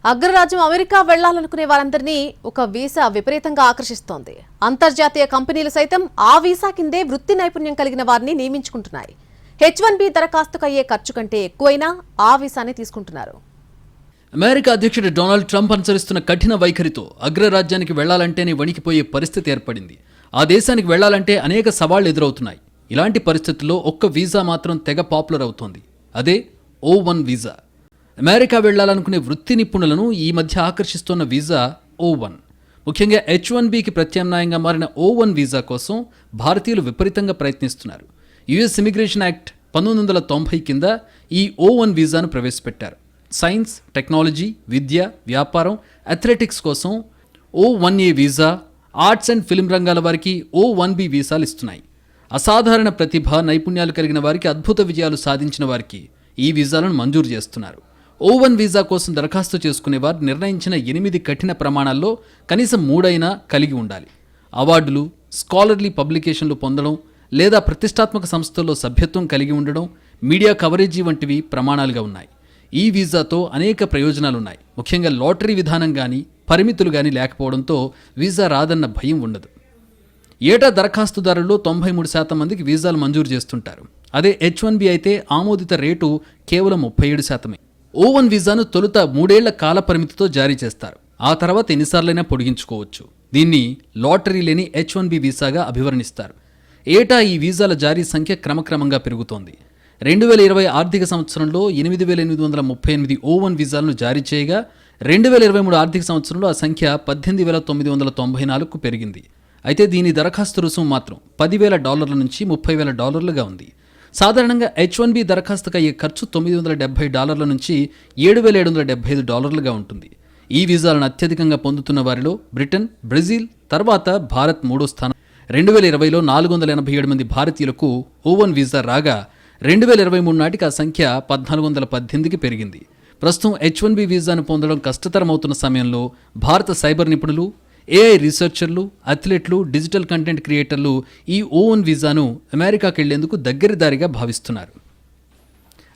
అగ్రరాజ్యం అమెరికా వెళ్లాలనుకునే వారందరినీ ఒక వీసా విపరీతంగా ఆకర్షిస్తోంది. అంతర్జాతీయ కంపెనీలు సైతం ఆ వీసా కిందే వృత్తి నైపుణ్యం కలిగిన వారిని నియమించుకుంటున్నాయి. H1B దరఖాస్తుకు అయ్యే ఖర్చు కంటే ఎక్కువైనా ఆ వీసాని తీసుకుంటున్నారు. అమెరికా అధ్యక్షుడు డొనాల్డ్ ట్రంప్ అనుసరిస్తున్న కఠిన వైఖరితో అగ్రరాజ్యానికి వెళ్లాలంటేనే వణికిపోయే పరిస్థితి ఏర్పడింది. ఆ దేశానికి వెళ్లాలంటే అనేక సవాళ్లు ఎదురవుతున్నాయి. ఇలాంటి పరిస్థితుల్లో ఒక్క వీసా మాత్రం తెగ పాపులర్ అవుతోంది. అదే O1 వీసా. అమెరికా వెళ్లాలనుకునే వృత్తి నిపుణులను ఈ మధ్య ఆకర్షిస్తున్న వీసా O1. ముఖ్యంగా H1Bకి ప్రత్యామ్నాయంగా మారిన O1 వీసా కోసం భారతీయులు విపరీతంగా ప్రయత్నిస్తున్నారు. యుఎస్ ఇమిగ్రేషన్ యాక్ట్ 1990 కింద ఈ O1 వీసాను ప్రవేశపెట్టారు. సైన్స్, టెక్నాలజీ, విద్య, వ్యాపారం, అథ్లెటిక్స్ కోసం O1A visa, arts and film రంగాల వారికి O1B వీసాలు ఇస్తున్నాయి. అసాధారణ ప్రతిభ, నైపుణ్యాలు కలిగిన వారికి, అద్భుత విజయాలు సాధించిన వారికి ఈ వీసాలను మంజూరు చేస్తున్నారు. O1 వీసా కోసం దరఖాస్తు చేసుకునేవారు నిర్ణయించిన 8 కఠిన ప్రమాణాల్లో కనీసం 3 అయినా కలిగి ఉండాలి. అవార్డులు, స్కాలర్లీ పబ్లికేషన్లు పొందడం లేదా ప్రతిష్టాత్మక సంస్థల్లో సభ్యత్వం కలిగి ఉండడం, మీడియా కవరేజీ వంటివి ప్రమాణాలుగా ఉన్నాయి. ఈ వీసాతో అనేక ప్రయోజనాలున్నాయి. ముఖ్యంగా లాటరీ విధానం కానీ, పరిమితులు కానీ లేకపోవడంతో వీసా రాదన్న భయం ఉండదు. ఏటా దరఖాస్తుదారుల్లో 93% మందికి వీసాలు మంజూరు చేస్తుంటారు. అదే H1B అయితే ఆమోదిత రేటు కేవలం 37%. O1 వీసాను తొలుత 3 ఏళ్ల కాల పరిమితితో జారీ చేస్తారు. ఆ తర్వాత ఎన్నిసార్లైనా పొడిగించుకోవచ్చు. దీన్ని లాటరీ లేని H1B వీసాగా అభివర్ణిస్తారు. ఏటా ఈ వీసాల జారీ సంఖ్య క్రమక్రమంగా పెరుగుతోంది. 2020 ఆర్థిక సంవత్సరంలో 8,838 O1 వీసాలను జారీ చేయగా 2023 ఆర్థిక సంవత్సరంలో ఆ సంఖ్య 18,994కు పెరిగింది. అయితే దీని దరఖాస్తు రుసుము మాత్రం $10,000 నుంచి $30,000గా ఉంది. సాధారణంగా H1B దరఖాస్తుకు అయ్యే ఖర్చు $970 నుంచి $7,775గా ఉంటుంది. ఈ వీసాలను అత్యధికంగా పొందుతున్న వారిలో బ్రిటన్, బ్రెజిల్, తర్వాత భారత్ 3వ స్థానం. 2020లో 487 మంది భారతీయులకు O1 వీసా రాగా 2023 నాటికి ఆ సంఖ్య 1418కి పెరిగింది. ప్రస్తుతం H1B వీసాను పొందడం కష్టతరమవుతున్న సమయంలో భారత సైబర్ నిపుణులు, AI రీసెర్చర్లు, అథ్లెట్లు, డిజిటల్ కంటెంట్ క్రియేటర్లు ఈ O1 వీసాను అమెరికాకి వెళ్లేందుకు దగ్గరదారిగా భావిస్తున్నారు.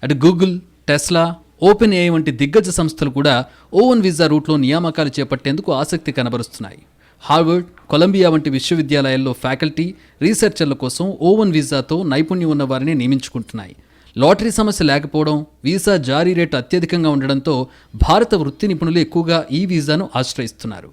అటు గూగుల్, టెస్లా, OpenAI వంటి దిగ్గజ సంస్థలు కూడా O1 వీసా రూట్లో నియామకాలు చేపట్టేందుకు ఆసక్తి కనబరుస్తున్నాయి. హార్వర్డ్, కొలంబియా వంటి విశ్వవిద్యాలయాల్లో ఫ్యాకల్టీ, రీసెర్చర్ల కోసం O1 వీసాతో నైపుణ్యం ఉన్న వారిని నియమించుకుంటున్నాయి. లాటరీ సమస్య లేకపోవడం, వీసా జారీ రేటు అత్యధికంగా ఉండడంతో భారత వృత్తి నిపుణులు ఎక్కువగా ఈ వీసాను ఆశ్రయిస్తున్నారు.